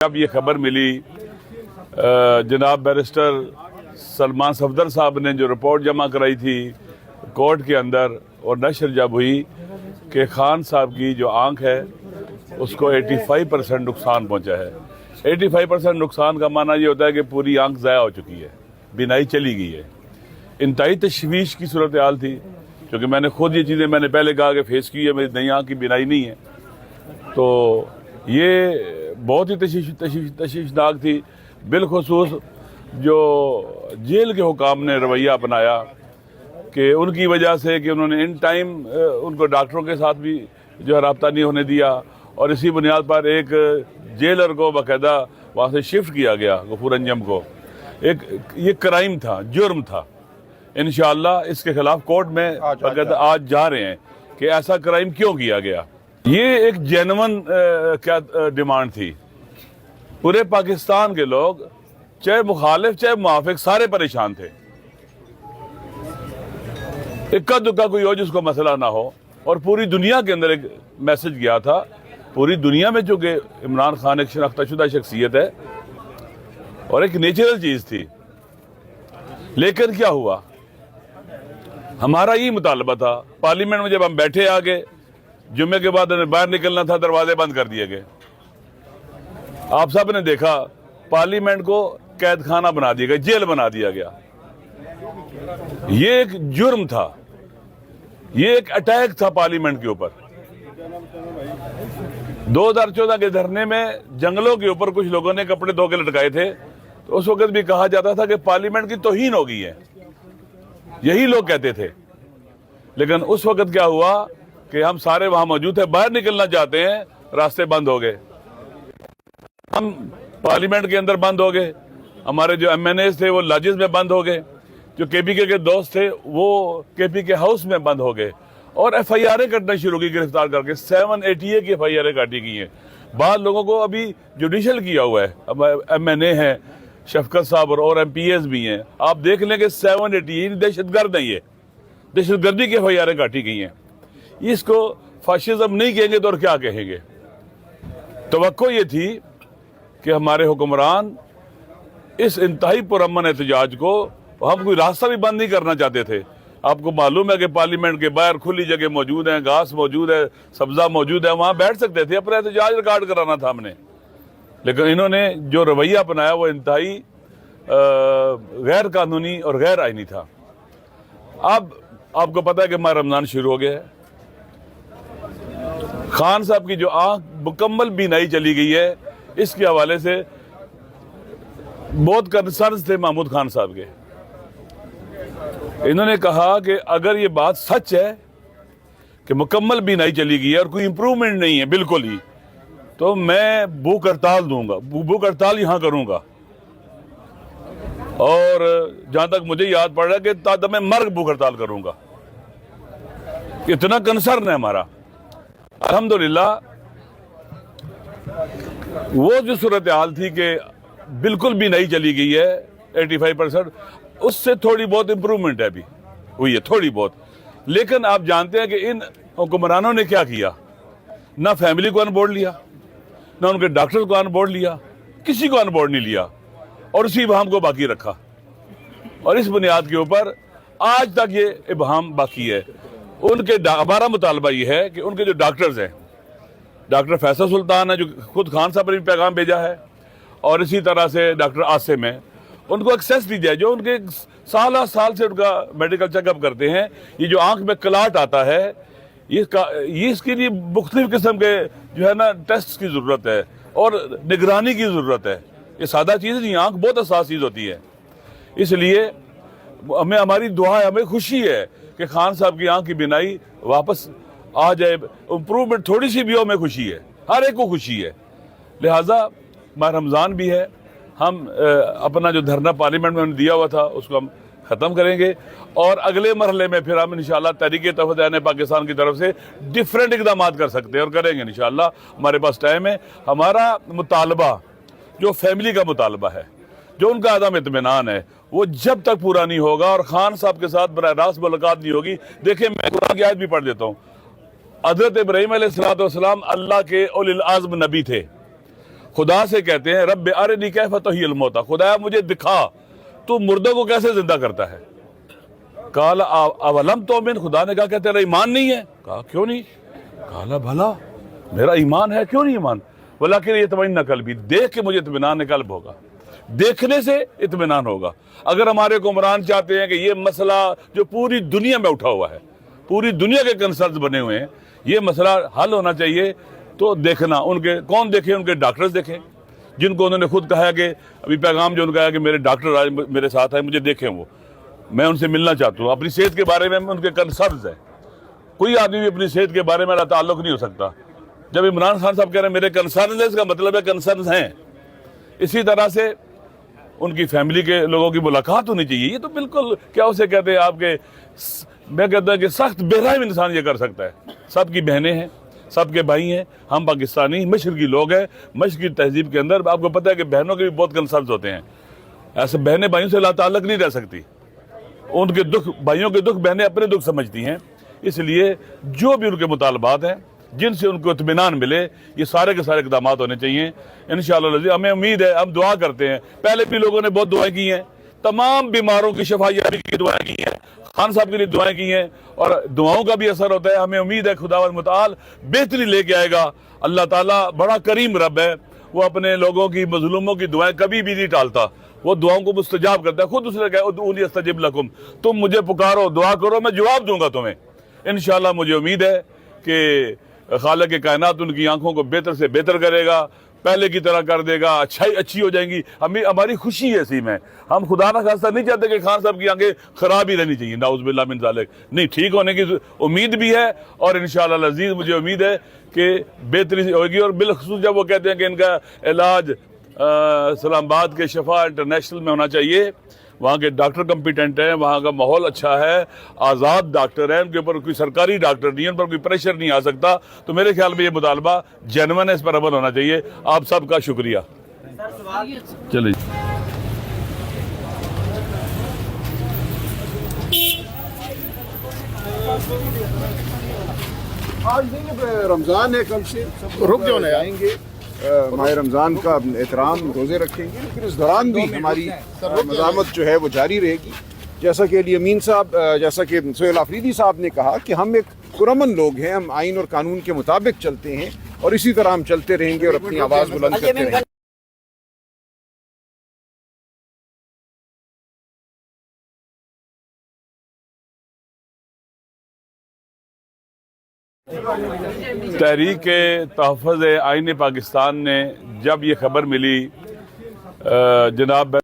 اب یہ خبر ملی جناب بیرسٹر سلمان صفدر صاحب نے جو رپورٹ جمع کرائی تھی کورٹ کے اندر اور نشر جب ہوئی کہ خان صاحب کی جو آنکھ ہے اس کو 85% نقصان پہنچا ہے۔ 85% نقصان کا معنی یہ ہوتا ہے کہ پوری آنکھ ضائع ہو چکی ہے، بینائی چلی گئی ہے۔ انتہائی تشویش کی صورتحال تھی، کیونکہ میں نے خود یہ چیزیں میں نے پہلے کہا کہ فیس کی ہے، میری نئی آنکھ کی بینائی نہیں ہے، تو یہ بہت ہی تشویشناک تھی۔ بالخصوص جو جیل کے حکام نے رویہ اپنایا کہ ان کی وجہ سے کہ انہوں نے ان ٹائم ان کو ڈاکٹروں کے ساتھ بھی جو ہے رابطہ نہیں ہونے دیا، اور اسی بنیاد پر ایک جیلر کو باقاعدہ وہاں سے شفٹ کیا گیا، غفور انجم کو۔ یہ کرائم تھا، جرم تھا۔ انشاءاللہ اس کے خلاف کورٹ میں باقاعدہ آج جا رہے ہیں کہ ایسا کرائم کیوں کیا گیا۔ یہ ایک جینون ڈیمانڈ تھی۔ پورے پاکستان کے لوگ چاہے مخالف چاہے موافق سارے پریشان تھے۔ اکا دکا کوئی ہو جس کو مسئلہ نہ ہو، اور پوری دنیا کے اندر ایک میسج گیا تھا۔ پوری دنیا میں چونکہ عمران خان ایک شناختہ شدہ شخصیت ہے اور ایک نیچرل چیز تھی، لیکن کیا ہوا؟ ہمارا یہ مطالبہ تھا پارلیمنٹ میں، جب ہم بیٹھے آگے جمعے کے بعد ہمیں باہر نکلنا تھا، دروازے بند کر دیے گئے۔ آپ سب نے دیکھا پارلیمنٹ کو قید خانہ بنا دیا گیا، جیل بنا دیا گیا۔ یہ ایک جرم تھا، یہ ایک اٹیک تھا پارلیمنٹ کے اوپر۔ 2014 کے دھرنے میں جنگلوں کے اوپر کچھ لوگوں نے کپڑے دھو کے لٹکائے تھے، تو اس وقت بھی کہا جاتا تھا کہ پارلیمنٹ کی توہین ہو گئی ہے، یہی لوگ کہتے تھے۔ لیکن اس وقت کیا ہوا کہ ہم سارے وہاں موجود تھے، باہر نکلنا چاہتے ہیں، راستے بند ہو گئے، ہم پارلیمنٹ کے اندر بند ہو گئے، ہمارے جو ایم این ایز تھے وہ لاجز میں بند ہو گئے، جو کے پی کے دوست تھے وہ کے پی کے ہاؤس میں بند ہو گئے، اور ایف آئی آریں کٹنا شروع کی گرفتار کر کے 788 کی ایف آئی آریں کاٹی گئی ہیں۔ بعض لوگوں کو ابھی جوڈیشل کیا ہوا ہے، ایم این اے ہیں، شفقت صاحب اور ایم پی ایز بھی ہیں۔ آپ دیکھ لیں کہ 788 دہشت گرد ہیں، یہ دہشت گردی کی ایف آئی آریں کاٹی گئی ہیں۔ اس کو فاشزم نہیں کہیں گے تو اور کیا کہیں گے؟ توقع یہ تھی کہ ہمارے حکمران اس انتہائی پرامن احتجاج کو، ہم کوئی راستہ بھی بند نہیں کرنا چاہتے تھے۔ آپ کو معلوم ہے کہ پارلیمنٹ کے باہر کھلی جگہ موجود ہیں، گھاس موجود ہے، سبزہ موجود ہے، وہاں بیٹھ سکتے تھے، اپنا احتجاج ریکارڈ کرانا تھا ہم نے۔ لیکن انہوں نے جو رویہ اپنایا وہ انتہائی غیر قانونی اور غیر آئینی تھا۔ اب آپ کو پتہ ہے کہ ماہ رمضان شروع ہو گیا ہے۔ خان صاحب کی جو آنکھ مکمل بینائی چلی گئی ہے، اس کے حوالے سے بہت کنسرنز تھے محمود خان صاحب کے۔ انہوں نے کہا کہ اگر یہ بات سچ ہے کہ مکمل بینائی چلی گئی ہے اور کوئی امپروومنٹ نہیں ہے بالکل ہی، تو میں بھوک ہڑتال دوں گا، بھوک ہڑتال یہاں کروں گا، اور جہاں تک مجھے یاد پڑ رہا ہے کہ تادم مرگ بھوک ہڑتال کروں گا۔ اتنا کنسرن ہے ہمارا۔ الحمدللہ وہ جو صورتحال تھی کہ بالکل بھی نہیں چلی گئی ہے 85%، اس سے تھوڑی بہت امپروومنٹ ہے، ابھی ہوئی ہے تھوڑی بہت۔ لیکن آپ جانتے ہیں کہ ان حکمرانوں نے کیا کیا؟ نہ فیملی کو آن بورڈ لیا، نہ ان کے ڈاکٹر کو آن بورڈ لیا، کسی کو آن بورڈ نہیں لیا، اور اسی ابہام کو باقی رکھا، اور اس بنیاد کے اوپر آج تک یہ ابہام باقی ہے۔ ہمارا مطالبہ یہ ہے کہ ان کے جو ڈاکٹرز ہیں، ڈاکٹر فیصل سلطان ہے جو خود خان صاحب نے بھی پیغام بھیجا ہے، اور اسی طرح سے ڈاکٹر عاصم ہے، ان کو ایکسیس دی جائے، جو ان کے سال سے ان کا میڈیکل چیک اپ کرتے ہیں۔ یہ جو آنکھ میں کلاٹ آتا ہے، یہ اس کے لیے مختلف قسم کے جو ہے نا ٹیسٹ کی ضرورت ہے اور نگرانی کی ضرورت ہے۔ یہ سادہ چیز نہیں، آنکھ بہت حساس چیز ہوتی ہے۔ اس لیے ہماری دعا ہے، ہمیں خوشی ہے کہ خان صاحب کی آنکھ کی بینائی واپس آ جائے، امپروومنٹ تھوڑی سی بھی ہو، ہمیں خوشی ہے، ہر ایک کو خوشی ہے۔ لہٰذا ماہ رمضان بھی ہے، ہم اپنا جو دھرنا پارلیمنٹ میں دیا ہوا تھا اس کو ہم ختم کریں گے، اور اگلے مرحلے میں پھر ہم انشاءاللہ تحریک توحید پاکستان کی طرف سے ڈیفرنٹ اقدامات کر سکتے ہیں اور کریں گے انشاءاللہ۔ ہمارے پاس ٹائم ہے۔ ہمارا مطالبہ جو فیملی کا مطالبہ ہے، جو ان کا عدم اطمینان ہے، وہ جب تک پورا نہیں ہوگا اور خان صاحب کے ساتھ براہ راست ملاقات نہیں ہوگی۔ دیکھیں میں قرآن کی آیت بھی پڑھ دیتا ہوں۔ حضرت ابراہیم علیہ السلام اللہ کے اولی العزم نبی تھے، خدا سے کہتے ہیں رب ارنی کیف تحیی الموتی، خدایا مجھے دکھا تو مردوں کو کیسے زندہ کرتا ہے. قال اولم تؤمن، خدا نے کہا کہ تیرا ایمان نہیں ہے؟ کہا کیوں نہیں؟ قال بھلا میرا ایمان ہے، کیوں نہیں ایمان؟ ولکن یطمئن قلبی، دیکھ کے مجھے اطمینان قلب ہوگا، دیکھنے سے اطمینان ہوگا. اگر ہمارے حکمران چاہتے ہیں کہ یہ مسئلہ جو پوری دنیا میں اٹھا ہوا ہے، پوری دنیا کے کنسرنز بنے ہوئے ہیں، یہ مسئلہ حل ہونا چاہیے، تو دیکھنا ان کے کون دیکھیں؟ ان کے ڈاکٹرز دیکھیں، جن کو انہوں نے خود کہا کہ ابھی پیغام جو ان کا ہے کہ میرے ڈاکٹر آج میرے ساتھ ہیں، مجھے دیکھیں، وہ میں ان سے ملنا چاہتا ہوں. اپنی صحت کے بارے میں ان کے کنسرنز ہیں. کوئی آدمی بھی اپنی صحت کے بارے میں تعلق نہیں ہو سکتا. جب عمران خان صاحب کہہ رہے ہیں میرے کنسرنز ہیں، اس کا مطلب ہے کنسرنز ہیں. اسی طرح سے ان کی فیملی کے لوگوں کی ملاقات ہونی چاہیے. یہ تو بالکل کیا اسے کہتے ہیں آپ کے، میں کہتا ہوں کہ سخت بے رحم انسان یہ کر سکتا ہے. سب کی بہنیں ہیں، سب کے بھائی ہیں، ہم پاکستانی مشرقی لوگ ہیں. مشرقی تہذیب کے اندر آپ کو پتہ ہے کہ بہنوں کے بھی بہت کنسرنز ہوتے ہیں. ایسے بہنیں بھائیوں سے لا تعلق نہیں رہ سکتی. ان کے دکھ، بھائیوں کے دکھ بہنیں اپنے دکھ سمجھتی ہیں. اس لیے جو بھی ان کے مطالبات ہیں، جن سے ان کو اطمینان ملے، یہ سارے کے سارے اقدامات ہونے چاہیے انشاءاللہ. ہمیں امید ہے، ہم دعا کرتے ہیں. پہلے بھی لوگوں نے بہت دعائیں کی ہیں، تمام بیماروں کی شفا یابی کی دعائیں کی ہیں، خان صاحب کے لیے دعائیں کی ہیں، اور دعاؤں کا بھی اثر ہوتا ہے. ہمیں امید ہے خداوند متعال بہتری لے کے آئے گا. اللہ تعالیٰ بڑا کریم رب ہے، وہ اپنے لوگوں کی، مظلوموں کی دعائیں کبھی بھی نہیں ٹالتا. وہ دعاؤں کو مستجاب کرتا ہے. خود اس نے کہا ادعونی استجب لکم، تم مجھے پکارو، دعا کرو، میں جواب دوں گا تمہیں. انشاءاللہ مجھے امید ہے کہ خالق کائنات ان کی آنکھوں کو بہتر سے بہتر کرے گا، پہلے کی طرح کر دے گا، اچھی ہو جائیں گی. ہماری خوشی ہے اسی میں. ہم خدا نہ خواستہ نہیں چاہتے کہ خان صاحب کی آنکھیں خراب ہی رہنی چاہیے، نعوذ باللہ من ذالک. نہیں، ٹھیک ہونے کی امید بھی ہے، اور انشاءاللہ العزیز مجھے امید ہے کہ بہتری ہوگی. اور بالخصوص جب وہ کہتے ہیں کہ ان کا علاج اسلام آباد کے شفا انٹرنیشنل میں ہونا چاہیے، وہاں کے ڈاکٹر کمپیٹنٹ ہیں، وہاں کا ماحول اچھا ہے، آزاد ڈاکٹر ہیں، ان کے اوپر کوئی سرکاری ڈاکٹر نہیں ہے، ان پر کوئی پریشر نہیں آ سکتا. تو میرے خیال میں یہ مطالبہ جینوئن ہے، اس پر عمل ہونا چاہیے. آپ سب کا شکریہ. چلیے آج رمضان ہے، کل سے رک جو آئیں گے، ماہ رمضان کا احترام روزے رکھیں گے، لیکن اس دوران بھی ہماری مزاحمت جو ہے وہ جاری رہے گی. جیسا کہ علی امین صاحب، جیسا کہ سہیل آفریدی صاحب نے کہا کہ ہم ایک پرامن لوگ ہیں، ہم آئین اور قانون کے مطابق چلتے ہیں، اور اسی طرح ہم چلتے رہیں گے اور اپنی آواز بلند کرتے رہیں گے. تحریک تحفظ آئین پاکستان نے جب یہ خبر ملی جناب